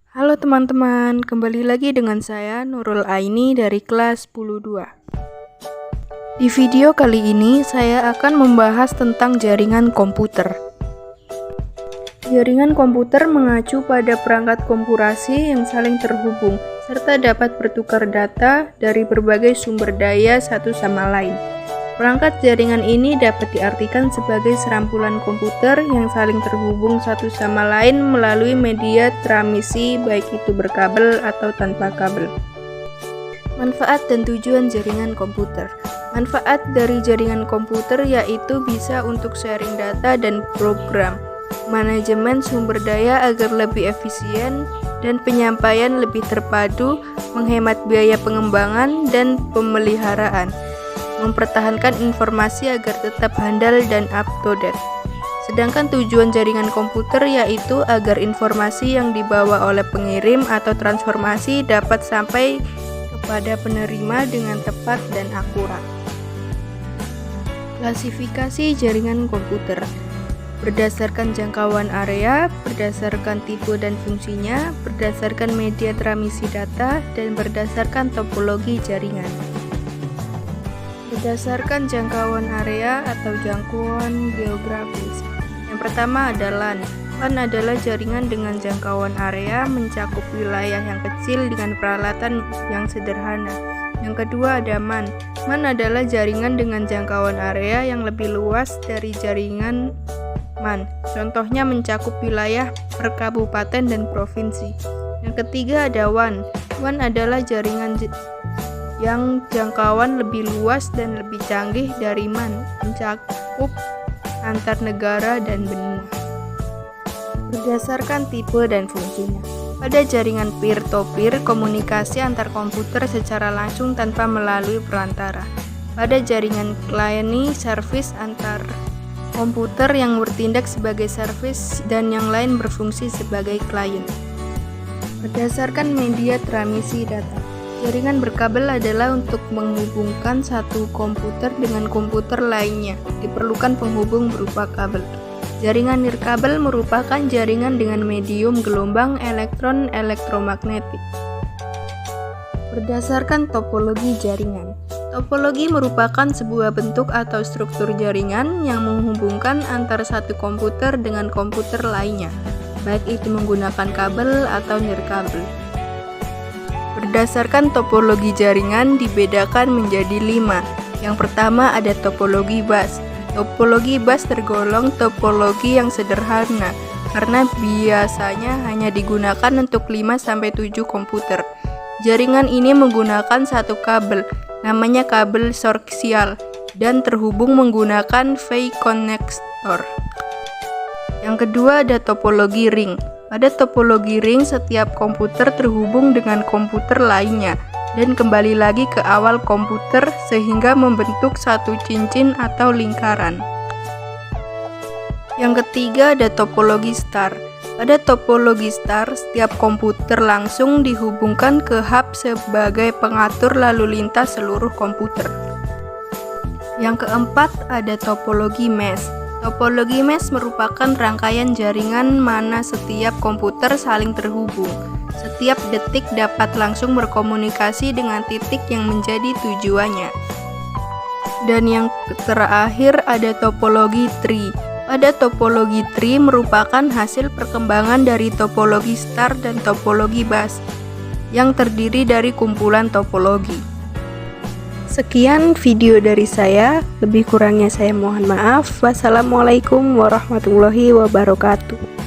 Halo teman-teman, kembali lagi dengan saya Nurul Aini dari kelas 10-2. Di video kali ini saya akan membahas tentang jaringan komputer. Jaringan komputer mengacu pada perangkat komputasi yang saling terhubung serta dapat bertukar data dari berbagai sumber daya satu sama lain. Perangkat jaringan ini dapat diartikan sebagai serampulan komputer yang saling terhubung satu sama lain melalui media transmisi baik itu berkabel atau tanpa kabel. Manfaat dan tujuan jaringan komputer. Manfaat dari jaringan komputer yaitu bisa untuk sharing data dan program, manajemen sumber daya agar lebih efisien, dan penyampaian lebih terpadu, menghemat biaya pengembangan dan pemeliharaan, mempertahankan informasi agar tetap handal dan up-to-date. Sedangkan tujuan jaringan komputer yaitu agar informasi yang dibawa oleh pengirim atau transformasi dapat sampai kepada penerima dengan tepat dan akurat. Klasifikasi jaringan komputer berdasarkan jangkauan area, berdasarkan tipe dan fungsinya, berdasarkan media transmisi data, dan berdasarkan topologi jaringan. Berdasarkan jangkauan area atau jangkauan geografis. Yang pertama adalah LAN. LAN adalah jaringan dengan jangkauan area mencakup wilayah yang kecil dengan peralatan yang sederhana. Yang kedua ada MAN. MAN adalah jaringan dengan jangkauan area yang lebih luas dari jaringan MAN. Contohnya mencakup wilayah per kabupaten dan provinsi. Yang ketiga ada WAN. WAN adalah jaringan yang jangkauan lebih luas dan lebih canggih dari MAN, mencakup antar negara dan benua. Berdasarkan tipe dan fungsinya. Pada jaringan peer-to-peer, komunikasi antar komputer secara langsung tanpa melalui perantara. Pada jaringan client service antar komputer yang bertindak sebagai service dan yang lain berfungsi sebagai klien. Berdasarkan media transmisi data. Jaringan berkabel adalah untuk menghubungkan satu komputer dengan komputer lainnya. Diperlukan penghubung berupa kabel. Jaringan nirkabel merupakan jaringan dengan medium gelombang elektron elektromagnetik. Berdasarkan topologi jaringan. Topologi merupakan sebuah bentuk atau struktur jaringan yang menghubungkan antara satu komputer dengan komputer lainnya, baik itu menggunakan kabel atau nirkabel. Berdasarkan topologi jaringan dibedakan menjadi 5. Yang pertama ada topologi bus. Topologi bus tergolong topologi yang sederhana karena biasanya hanya digunakan untuk 5-7 komputer. Jaringan ini menggunakan satu kabel, namanya kabel koaksial, dan terhubung menggunakan V-connector. Yang kedua ada topologi ring. Pada topologi ring, setiap komputer terhubung dengan komputer lainnya dan kembali lagi ke awal komputer sehingga membentuk satu cincin atau lingkaran. Yang ketiga ada topologi star. Pada topologi star, setiap komputer langsung dihubungkan ke hub sebagai pengatur lalu lintas seluruh komputer. Yang keempat ada topologi mesh. Topologi mesh merupakan rangkaian jaringan mana setiap komputer saling terhubung. Setiap detik dapat langsung berkomunikasi dengan titik yang menjadi tujuannya. Dan yang terakhir ada topologi tree. Pada topologi tree merupakan hasil perkembangan dari topologi star dan topologi bus yang terdiri dari kumpulan topologi. Sekian video dari saya, lebih kurangnya saya mohon maaf. Wassalamualaikum warahmatullahi wabarakatuh.